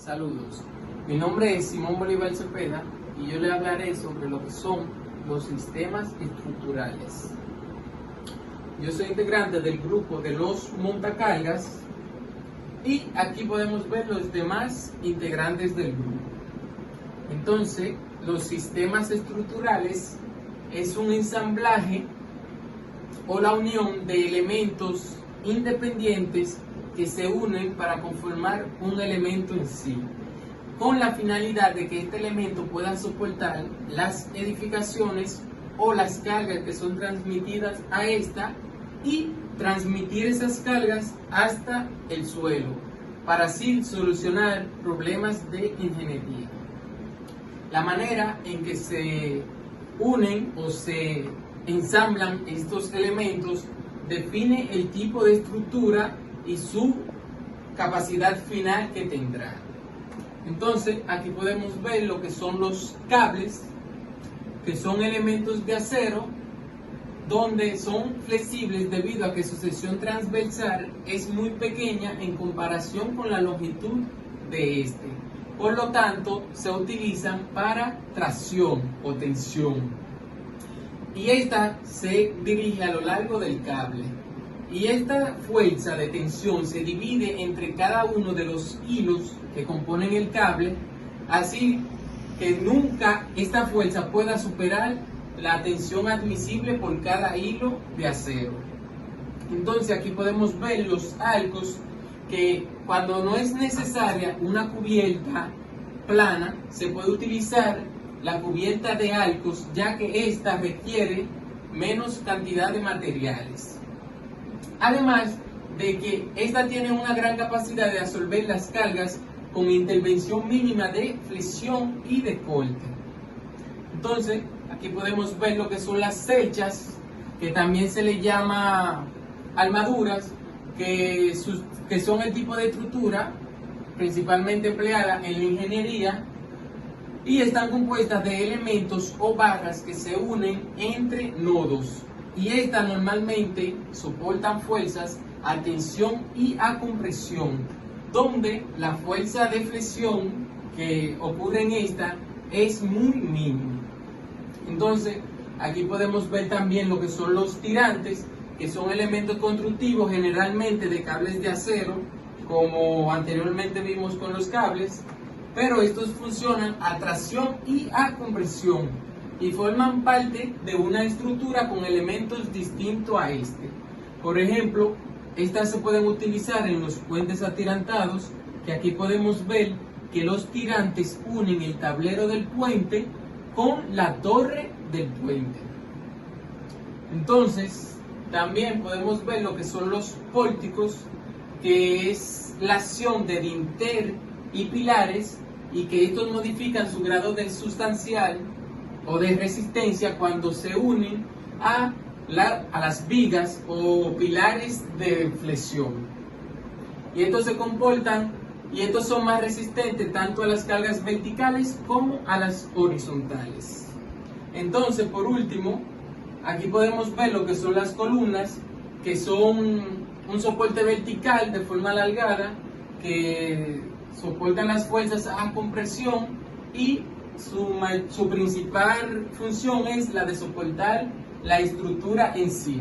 Saludos, mi nombre es Simón Bolívar Cepeda y yo le hablaré sobre lo que son los sistemas estructurales. Yo soy integrante del grupo de los montacargas y aquí podemos ver los demás integrantes del grupo. Entonces, los sistemas estructurales es un ensamblaje o la unión de elementos independientes que se unen para conformar un elemento en sí, con la finalidad de que este elemento pueda soportar las edificaciones o las cargas que son transmitidas a esta y transmitir esas cargas hasta el suelo, para así solucionar problemas de ingeniería. La manera en que se unen o se ensamblan estos elementos define el tipo de estructura y su capacidad final que tendrá. Entonces, aquí podemos ver lo que son los cables, que son elementos de acero, donde son flexibles debido a que su sección transversal es muy pequeña en comparación con la longitud de este. Por lo tanto, se utilizan para tracción o tensión. Y esta se dirige a lo largo del cable. Y esta fuerza de tensión se divide entre cada uno de los hilos que componen el cable, así que nunca esta fuerza pueda superar la tensión admisible por cada hilo de acero. Entonces aquí podemos ver los arcos, que cuando no es necesaria una cubierta plana, se puede utilizar la cubierta de arcos, ya que ésta requiere menos cantidad de materiales. Además de que esta tiene una gran capacidad de absorber las cargas con intervención mínima de flexión y de corte. Entonces, aquí podemos ver lo que son las cerchas, que también se le llama armaduras, que son el tipo de estructura principalmente empleada en la ingeniería y están compuestas de elementos o barras que se unen entre nodos, y estas normalmente soportan fuerzas a tensión y a compresión, donde la fuerza de flexión que ocurre en esta es muy mínima. Entonces, aquí podemos ver también lo que son los tirantes, que son elementos constructivos generalmente de cables de acero, como anteriormente vimos con los cables, pero estos funcionan a tracción y a compresión y forman parte de una estructura con elementos distintos a este. Por ejemplo, estas se pueden utilizar en los puentes atirantados, que aquí podemos ver que los tirantes unen el tablero del puente con la torre del puente. Entonces, también podemos ver lo que son los pórticos, que es la acción de dintel y pilares, y que estos modifican su grado de sustancial o de resistencia cuando se unen a las vigas o pilares de flexión. Y estos se comportan y estos son más resistentes tanto a las cargas verticales como a las horizontales. Entonces, por último, aquí podemos ver lo que son las columnas, que son un soporte vertical de forma alargada que soportan las fuerzas a compresión, y su principal función es la de soportar la estructura en sí.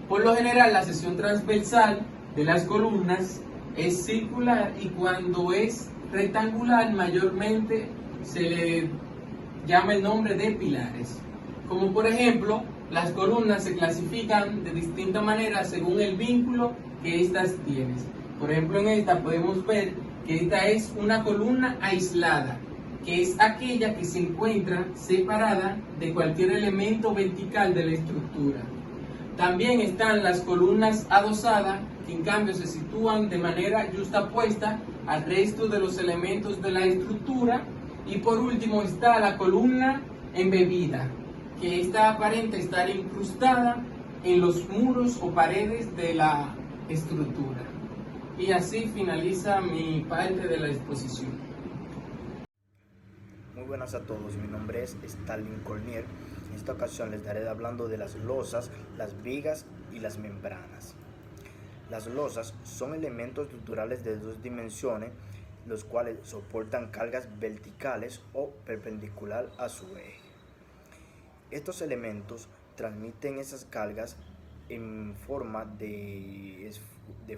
Por lo general, la sección transversal de las columnas es circular, y cuando es rectangular mayormente se le llama el nombre de pilares. Como por ejemplo, las columnas se clasifican de distinta manera según el vínculo que éstas tienen. Por ejemplo, en esta podemos ver que esta es una columna aislada, que es aquella que se encuentra separada de cualquier elemento vertical de la estructura. También están las columnas adosadas, que en cambio se sitúan de manera justapuesta al resto de los elementos de la estructura. Y por último está la columna embebida, que esta aparenta estar incrustada en los muros o paredes de la estructura. Y así finaliza mi parte de la exposición. Muy buenas a todos, mi nombre es Stalin Cornier. En esta ocasión les daré hablando de las losas, las vigas y las membranas. Las losas son elementos estructurales de dos dimensiones los cuales soportan cargas verticales o perpendicular a su eje. Estos elementos transmiten esas cargas en forma de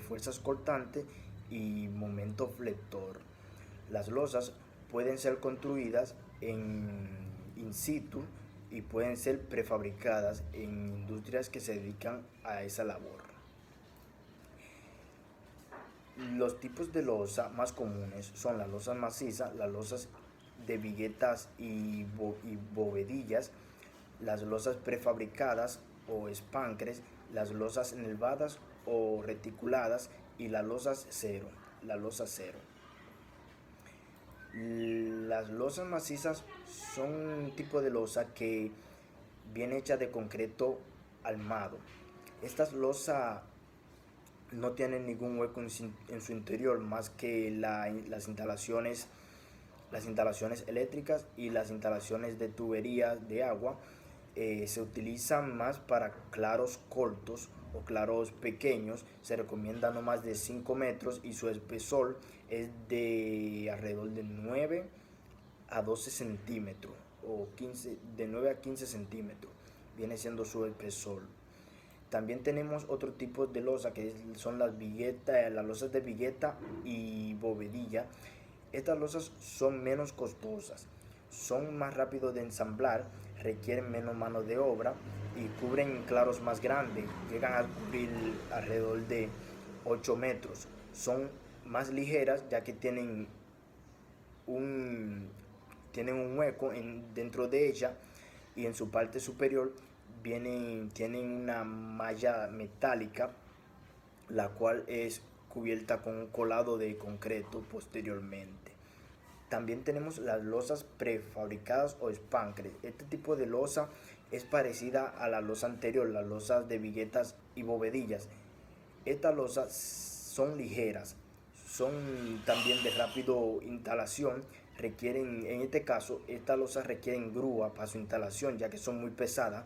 fuerzas cortantes y momento flector. Las losas pueden ser construidas in situ y pueden ser prefabricadas en industrias que se dedican a esa labor. Los tipos de losa más comunes son las losas macizas, las losas de viguetas y bovedillas, las losas prefabricadas o espancres, las losas nervadas o reticuladas y las losas cero, la losa cero. Las losas macizas son un tipo de losa que viene hecha de concreto armado. Estas losas no tienen ningún hueco en su interior más que las instalaciones eléctricas y las instalaciones de tuberías de agua. Se utilizan más para claros cortos o claros pequeños. Se recomienda no más de 5 metros y su espesor es de alrededor de 9 a 12 centímetros o de 9 a 15 centímetros viene siendo su espesor. También tenemos otro tipo de losa que son las losas de vigueta y bovedilla. Estas losas son menos costosas, son más rápidos de ensamblar, requieren menos mano de obra y cubren claros más grandes, llegan a cubrir alrededor de 8 metros. Son más ligeras ya que tienen un hueco dentro de ella y en su parte superior tienen una malla metálica, la cual es cubierta con un colado de concreto posteriormente. También tenemos las losas prefabricadas o espancres. Este tipo de losa es parecida a la losa anterior, las losas de viguetas y bovedillas. Estas losas son ligeras, son también de rápido instalación. En este caso, estas losas requieren grúa para su instalación, ya que son muy pesadas.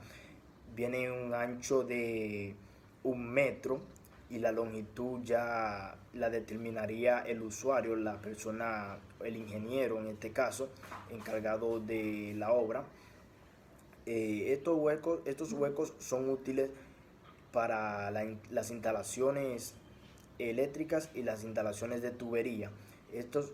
Viene un ancho de 1 metro y la longitud ya la determinaría el usuario, la persona, el ingeniero en este caso, encargado de la obra. Estos huecos son útiles para las instalaciones eléctricas y las instalaciones de tubería. Estas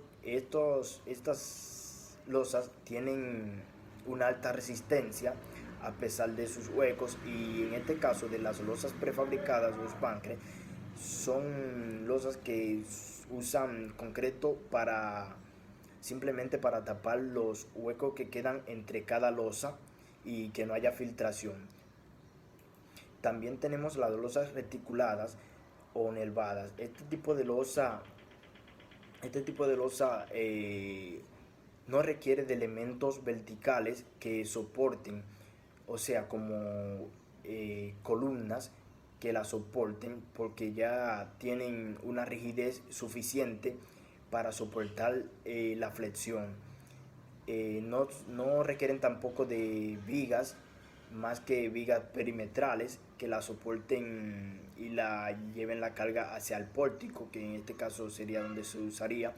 losas tienen una alta resistencia a pesar de sus huecos, y en este caso de las losas prefabricadas o espancres son losas que usan concreto simplemente para tapar los huecos que quedan entre cada losa y que no haya filtración. También tenemos las losas reticuladas o nervadas. Este tipo de losa no requiere de elementos verticales que soporten, o sea, como columnas que la soporten, porque ya tienen una rigidez suficiente para soportar la flexión. No requieren tampoco de vigas, más que vigas perimetrales que la soporten y la lleven la carga hacia el pórtico, que en este caso sería donde se usaría.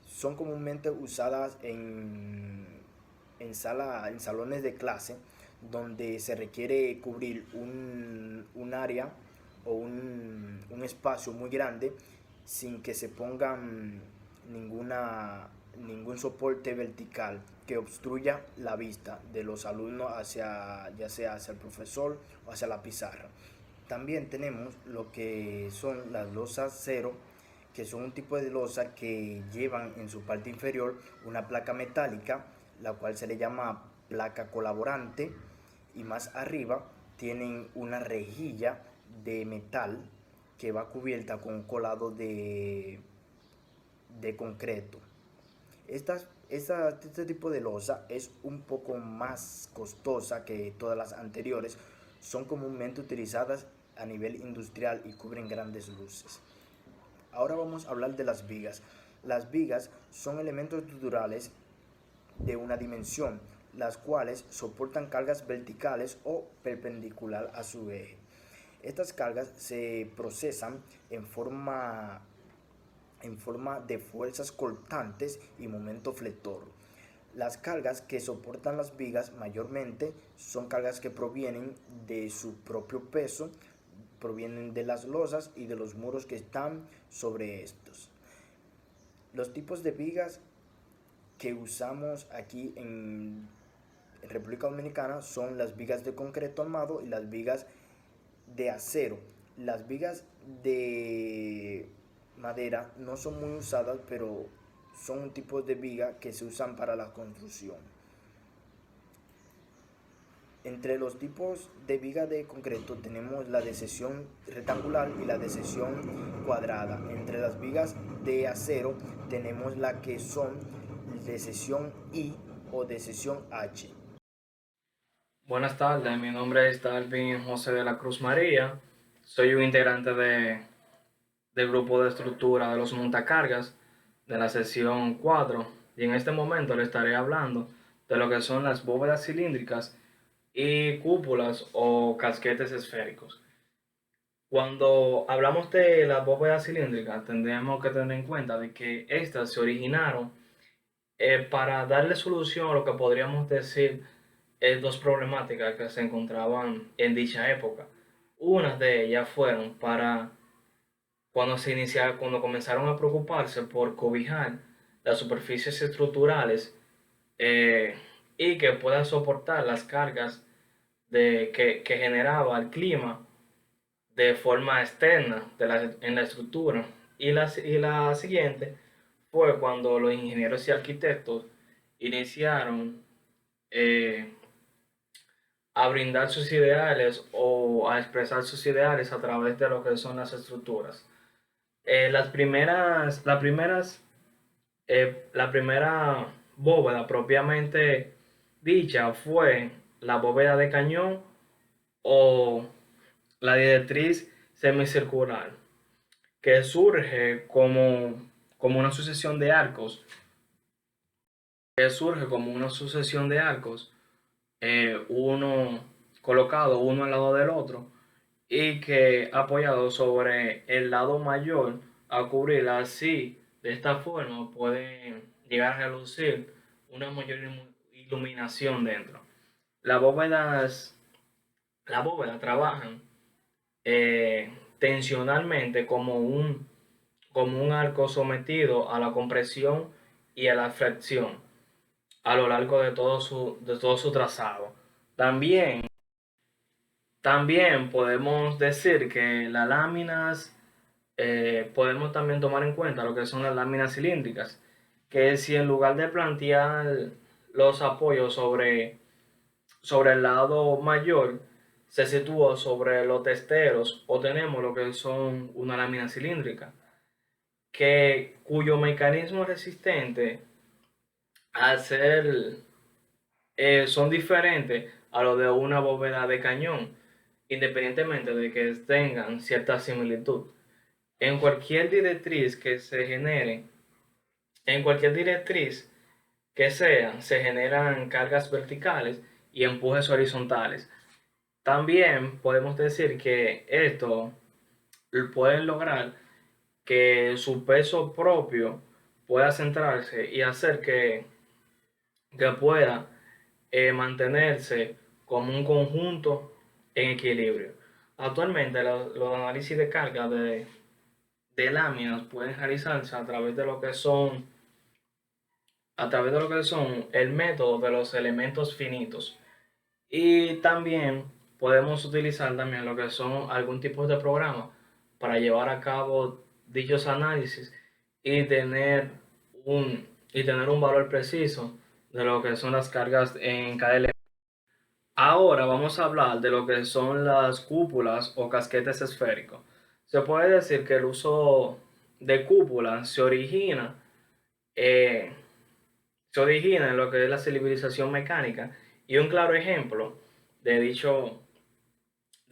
Son comúnmente usadas en salones de clase, donde se requiere cubrir un área o un espacio muy grande sin que se pongan ningún soporte vertical que obstruya la vista de los alumnos ya sea hacia el profesor o hacia la pizarra. También tenemos lo que son las losas cero, que son un tipo de losa que llevan en su parte inferior una placa metálica, la cual se le llama placa colaborante, y más arriba tienen una rejilla de metal que va cubierta con un colado de concreto. Este tipo de losa es un poco más costosa que todas las anteriores. Son comúnmente utilizadas a nivel industrial y cubren grandes luces. Ahora vamos a hablar de las vigas. Las vigas son elementos estructurales de una dimensión, las cuales soportan cargas verticales o perpendicular a su eje. Estas cargas se procesan en forma en forma de fuerzas cortantes y momento flector. Las cargas que soportan las vigas mayormente son cargas que provienen de su propio peso, provienen de las losas y de los muros que están sobre estos. Los tipos de vigas que usamos aquí en República Dominicana son las vigas de concreto armado y las vigas de acero. Las vigas de madera no son muy usadas, pero son un tipo de viga que se usan para la construcción. Entre los tipos de viga de concreto tenemos la de sección rectangular y la de sección cuadrada. Entre las vigas de acero tenemos la que son de sección I o de sección H. Buenas tardes, mi nombre es Dalvin José de la Cruz María. Soy un integrante del grupo de estructura de los montacargas de la sección 4 y en este momento le estaré hablando de lo que son las bóvedas cilíndricas y cúpulas o casquetes esféricos. Cuando hablamos de las bóvedas cilíndricas, tendríamos que tener en cuenta de que estas se originaron para darle solución a lo que podríamos decir dos problemáticas que se encontraban en dicha época. Unas de ellas fueron para cuando comenzaron a preocuparse por cobijar las superficies estructurales eh, y que puedan soportar las cargas que generaba el clima de forma externa en la estructura. Y la siguiente fue cuando los ingenieros y arquitectos iniciaron eh, a brindar sus ideales o a expresar sus ideales a través de lo que son las estructuras. La primera bóveda propiamente dicha fue la bóveda de cañón o la directriz semicircular, que surge como una sucesión de arcos, uno colocado uno al lado del otro y que apoyado sobre el lado mayor a cubrir así. De esta forma pueden llegar a reducir una mayor iluminación dentro. Las bóvedas, las bóvedas trabajan tensionalmente como un arco sometido a la compresión y a la flexión a lo largo de todo su trazado. También, también podemos decir que las láminas, podemos también tomar en cuenta lo que son las láminas cilíndricas, que si en lugar de plantear los apoyos sobre el lado mayor, se sitúa sobre los testeros, o tenemos lo que son una lámina cilíndrica, cuyo mecanismo resistente al ser son diferentes a lo de una bóveda de cañón, independientemente de que tengan cierta similitud. En cualquier directriz que se genere, en cualquier directriz que sea, se generan cargas verticales y empujes horizontales. También podemos decir que esto pueden lograr que su peso propio pueda centrarse y hacer que pueda mantenerse como un conjunto en equilibrio. Actualmente los análisis de carga de láminas pueden realizarse a través de lo que son el método de los elementos finitos, y también podemos utilizar también lo que son algún tipo de programa para llevar a cabo dichos análisis y tener un valor preciso de lo que son las cargas en cada elemento. Ahora vamos a hablar de lo que son las cúpulas o casquetes esféricos. Se puede decir que el uso de cúpulas eh, se origina en lo que es la civilización mecánica, y un claro ejemplo de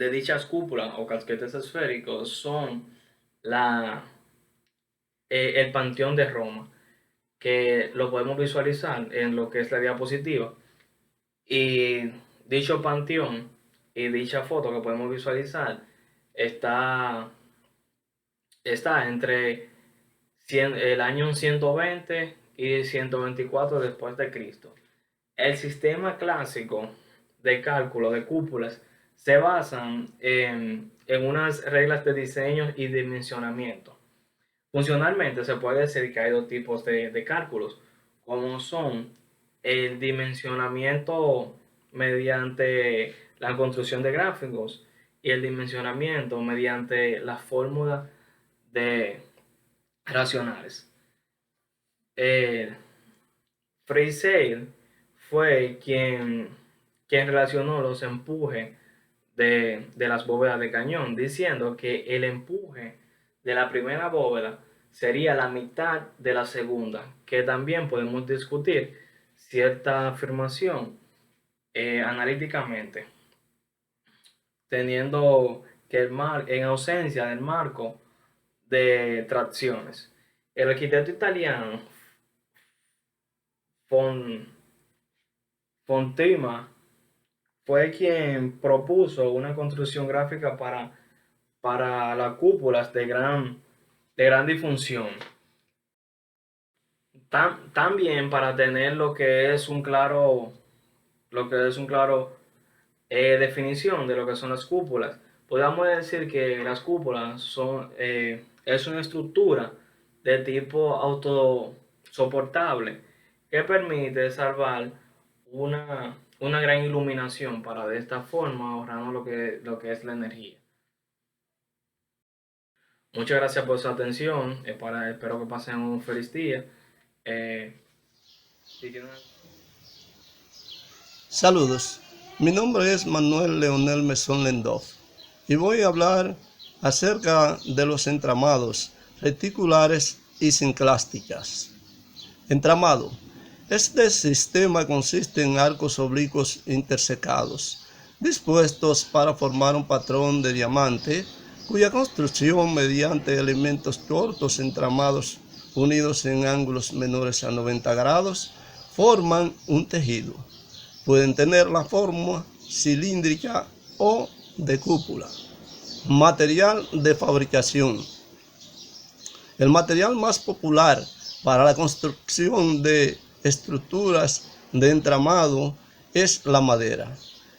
dichas cúpulas o casquetes esféricos son la, el Panteón de Roma, que lo podemos visualizar en lo que es la diapositiva. Y dicho panteón y dicha foto que podemos visualizar está entre el año 120 y 124 después de Cristo. El sistema clásico de cálculo de cúpulas se basan en unas reglas de diseño y dimensionamiento. Funcionalmente se puede decir que hay dos tipos de cálculos, como son el dimensionamiento mediante la construcción de gráficos y el dimensionamiento mediante la fórmula de racionales. Freyseire fue quien relacionó los empujes de las bóvedas de cañón, diciendo que el empuje de la primera bóveda sería la mitad de la segunda, que también podemos discutir cierta afirmación analíticamente, teniendo que en ausencia del marco de tracciones. El arquitecto italiano Fontana fue quien propuso una construcción gráfica para las cúpulas de gran difusión. También para tener lo que es un claro definición de lo que son las cúpulas. Podemos decir que las cúpulas es una estructura de tipo autosoportable que permite salvar una gran iluminación para de esta forma ahorrando lo que es la energía. Muchas gracias por su atención. Espero que pasen un feliz día. Saludos, mi nombre es Manuel Leonel Mesón Lendoff y voy a hablar acerca de los entramados reticulares y sinclásticas. Entramado. Este sistema consiste en arcos oblicuos intersecados, dispuestos para formar un patrón de diamante, cuya construcción mediante elementos cortos entramados unidos en ángulos menores a 90 grados forman un tejido. Pueden tener la forma cilíndrica o de cúpula. Material de fabricación. El material más popular para la construcción de estructuras de entramado es la madera,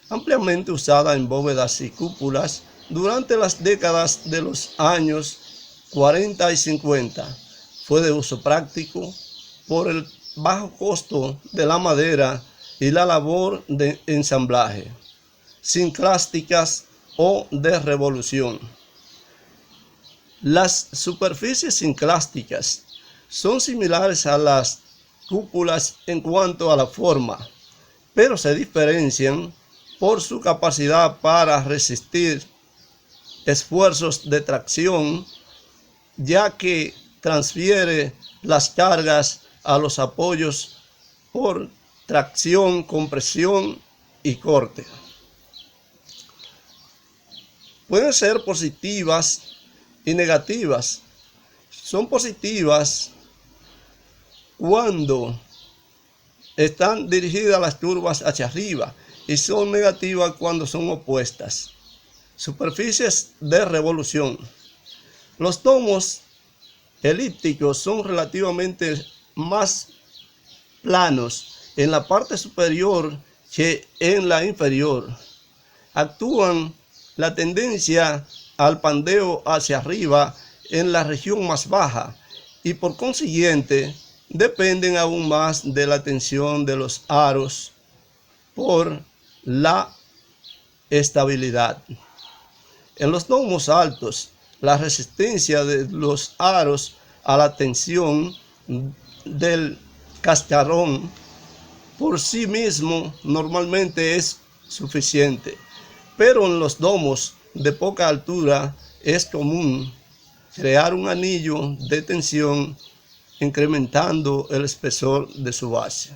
ampliamente usada en bóvedas y cúpulas durante las décadas de los años 40 y 50. Fue de uso práctico por el bajo costo de la madera y la labor de ensamblaje. Sinclásticas o de revolución. Las superficies sinclásticas son similares a las cúpulas en cuanto a la forma, pero se diferencian por su capacidad para resistir esfuerzos de tracción, ya que transfiere las cargas a los apoyos por tracción, compresión y corte. Pueden ser positivas y negativas. Son positivas cuando están dirigidas las curvas hacia arriba y son negativas cuando son opuestas. Superficies de revolución. Los domos elípticos son relativamente más planos en la parte superior que en la inferior. Actúan la tendencia al pandeo hacia arriba en la región más baja y por consiguiente dependen aún más de la tensión de los aros por la estabilidad. En los domos altos, la resistencia de los aros a la tensión del cascarón por sí mismo normalmente es suficiente, pero en los domos de poca altura es común crear un anillo de tensión incrementando el espesor de su base.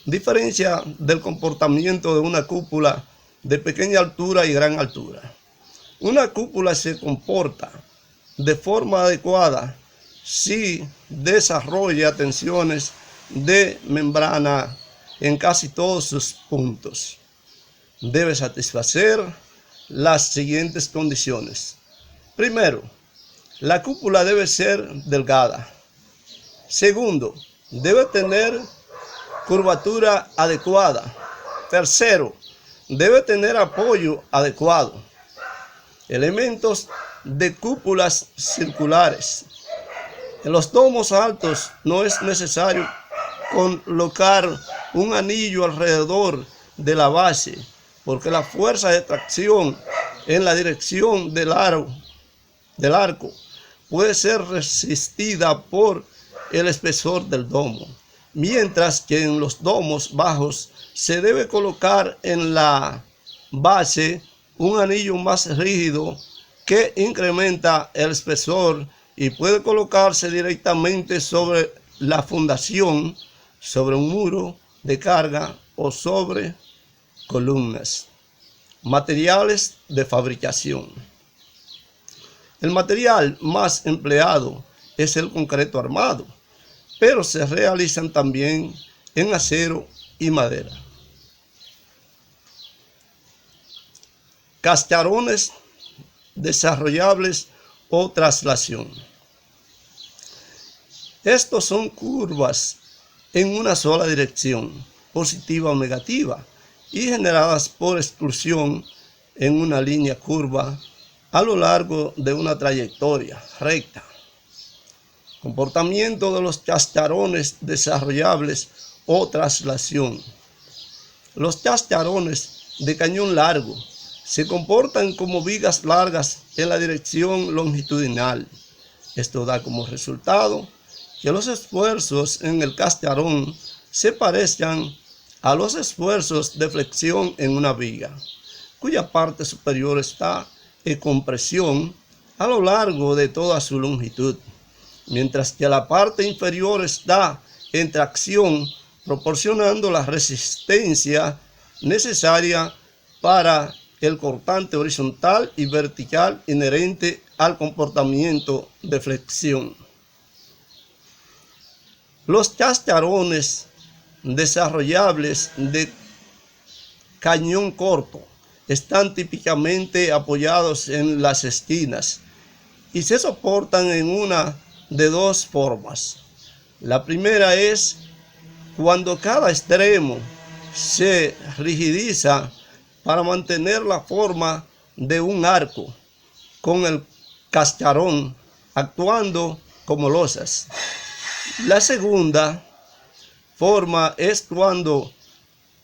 Diferencia del comportamiento de una cúpula de pequeña altura y gran altura. Una cúpula se comporta de forma adecuada si desarrolla tensiones de membrana en casi todos sus puntos. Debe satisfacer las siguientes condiciones. Primero, La cúpula debe ser delgada. Segundo, debe tener curvatura adecuada. Tercero, debe tener apoyo adecuado. Elementos de cúpulas circulares. En los domos altos no es necesario colocar un anillo alrededor de la base, porque la fuerza de tracción en la dirección del arco puede ser resistida por el espesor del domo, mientras que en los domos bajos se debe colocar en la base un anillo más rígido que incrementa el espesor y puede colocarse directamente sobre la fundación, sobre un muro de carga o sobre columnas. Materiales de fabricación. El material más empleado es el concreto armado, pero se realizan también en acero y madera. Cascarones desarrollables o traslación. Estos son curvas en una sola dirección, positiva o negativa, y generadas por exclusión en una línea curva a lo largo de una trayectoria recta. Comportamiento de los cascarones desarrollables o traslación. Los cascarones de cañón largo se comportan como vigas largas en la dirección longitudinal. Esto da como resultado que los esfuerzos en el cascarón se parezcan a los esfuerzos de flexión en una viga, cuya parte superior está en compresión a lo largo de toda su longitud, mientras que la parte inferior está en tracción, proporcionando la resistencia necesaria para el cortante horizontal y vertical inherente al comportamiento de flexión. Los cascarones desarrollables de cañón corto están típicamente apoyados en las esquinas y se soportan en una de dos formas. La primera es cuando cada extremo se rigidiza para mantener la forma de un arco, con el cascarón actuando como losas. La segunda forma es cuando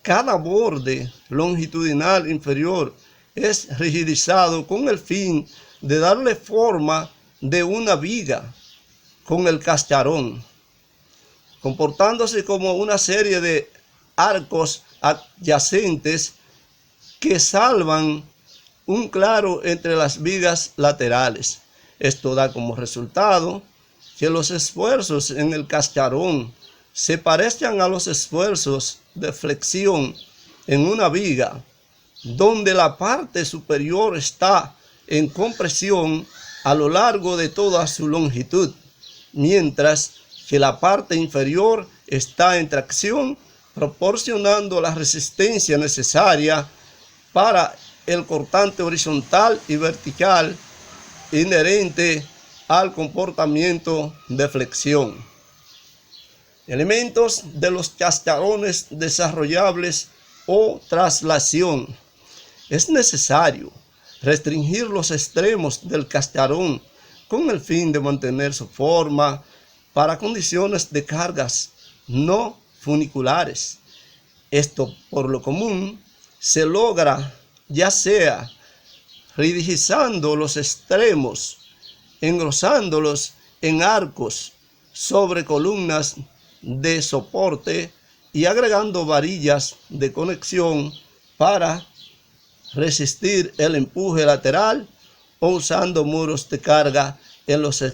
cada borde longitudinal inferior es rigidizado con el fin de darle forma de una viga con el cascarón, comportándose como una serie de arcos adyacentes que salvan un claro entre las vigas laterales. Esto da como resultado que los esfuerzos en el cascarón se parezcan a los esfuerzos de flexión en una viga, donde la parte superior está en compresión a lo largo de toda su longitud, mientras que la parte inferior está en tracción, proporcionando la resistencia necesaria para el cortante horizontal y vertical inherente al comportamiento de flexión. Elementos de los cascarones desarrollables o traslación. Es necesario restringir los extremos del cascarón con el fin de mantener su forma para condiciones de cargas no funiculares. Esto, por lo común, se logra ya sea rigidizando los extremos, engrosándolos en arcos sobre columnas de soporte y agregando varillas de conexión para resistir el empuje lateral, o usando muros de carga en los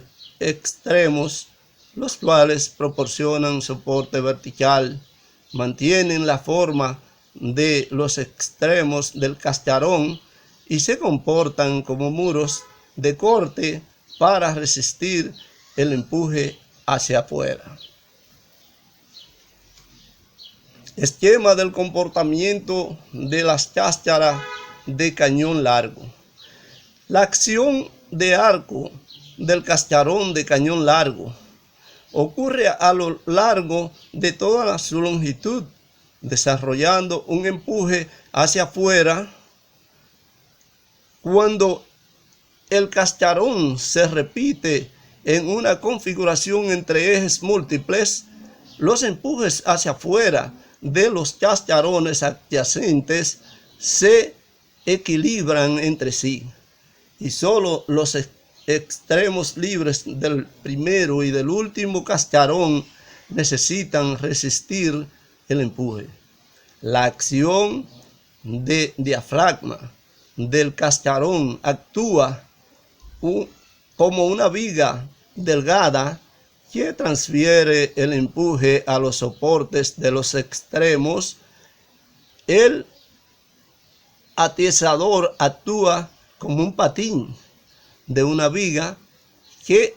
extremos, los cuales proporcionan soporte vertical, mantienen la forma de los extremos del cascarón y se comportan como muros de corte para resistir el empuje hacia afuera. Esquema del comportamiento de las cáscaras de cañón largo. La acción de arco del cascarón de cañón largo. Ocurre a lo largo de toda su longitud, desarrollando un empuje hacia afuera. Cuando el cascarón se repite en una configuración entre ejes múltiples, los empujes hacia afuera de los cascarones adyacentes se equilibran entre sí y solo los extremos libres del primero y del último cascarón necesitan resistir el empuje. La acción de diafragma del cascarón actúa como una viga delgada que transfiere el empuje a los soportes de los extremos. El atiesador actúa como un patín de una viga que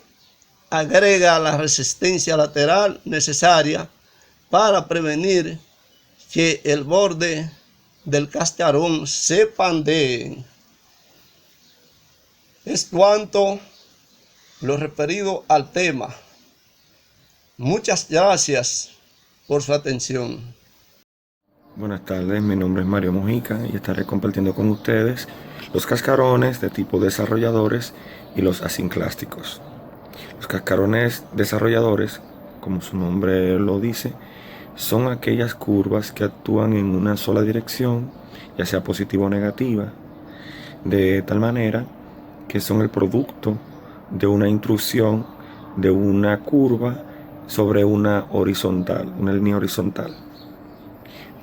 agrega la resistencia lateral necesaria para prevenir que el borde del cascarón se pandee. Es cuanto lo referido al tema. Muchas gracias por su atención. Buenas tardes, mi nombre es Mario Mojica y estaré compartiendo con ustedes los cascarones de tipo desarrolladores y los asinclásticos. Los cascarones desarrolladores, como su nombre lo dice, son aquellas curvas que actúan en una sola dirección, ya sea positiva o negativa, de tal manera que son el producto de una intrusión de una curva sobre una línea horizontal.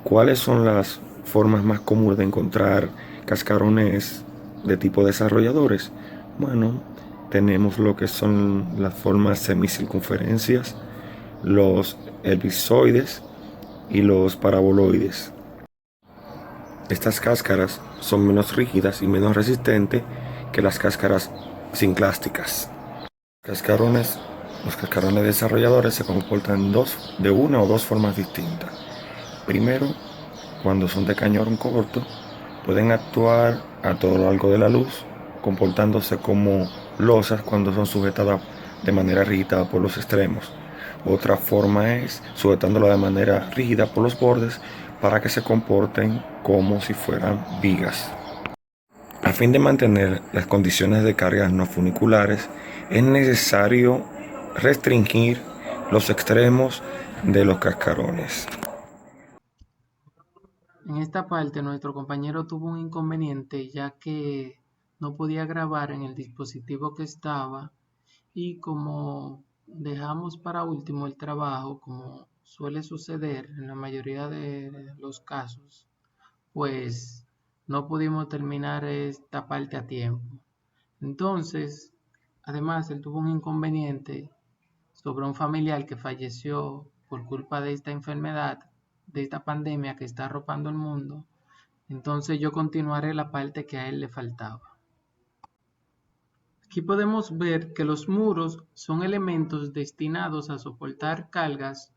¿Cuáles son las formas más comunes de encontrar cascarones de tipo desarrolladores? Bueno, tenemos lo que son las formas semicircunferencias, los elipsoides y los paraboloides. Estas cáscaras son menos rígidas y menos resistentes que las cáscaras sinclásticas. Los cascarones desarrolladores se comportan de una o dos formas distintas. Primero, cuando son de cañón corto, pueden actuar a todo lo largo de la luz, comportándose como losas cuando son sujetadas de manera rígida por los extremos. Otra forma es sujetándolo de manera rígida por los bordes para que se comporten como si fueran vigas. A fin de mantener las condiciones de cargas no funiculares, es necesario restringir los extremos de los cascarones. En esta parte nuestro compañero tuvo un inconveniente ya que no podía grabar en el dispositivo que estaba y como dejamos para último el trabajo, como suele suceder en la mayoría de los casos, pues no pudimos terminar esta parte a tiempo. Entonces, además, él tuvo un inconveniente sobre un familiar que falleció por culpa de esta enfermedad, de esta pandemia que está arropando el mundo. Entonces yo continuaré la parte que a él le faltaba. Aquí podemos ver que los muros son elementos destinados a soportar cargas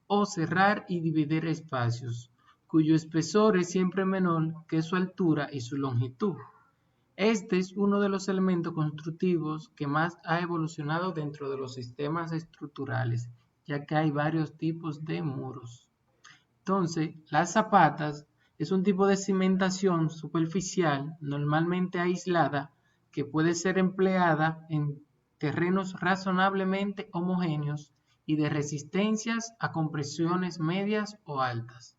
o cerrar y dividir espacios, cuyo espesor es siempre menor que su altura y su longitud. Este es uno de los elementos constructivos que más ha evolucionado dentro de los sistemas estructurales, ya que hay varios tipos de muros. Entonces, las zapatas es un tipo de cimentación superficial, normalmente aislada, que puede ser empleada en terrenos razonablemente homogéneos y de resistencias a compresiones medias o altas.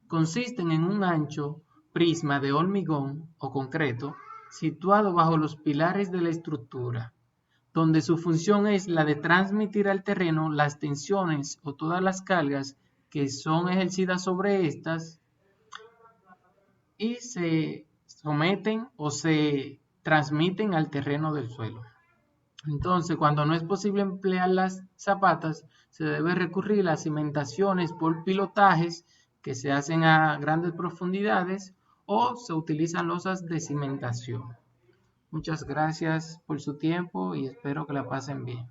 Consisten en un ancho prisma de hormigón o concreto situado bajo los pilares de la estructura, donde su función es la de transmitir al terreno las tensiones o todas las cargas que son ejercidas sobre estas y se someten o se transmiten al terreno del suelo. Entonces, cuando no es posible emplear las zapatas, se debe recurrir a cimentaciones por pilotajes que se hacen a grandes profundidades o se utilizan losas de cimentación. Muchas gracias por su tiempo y espero que la pasen bien.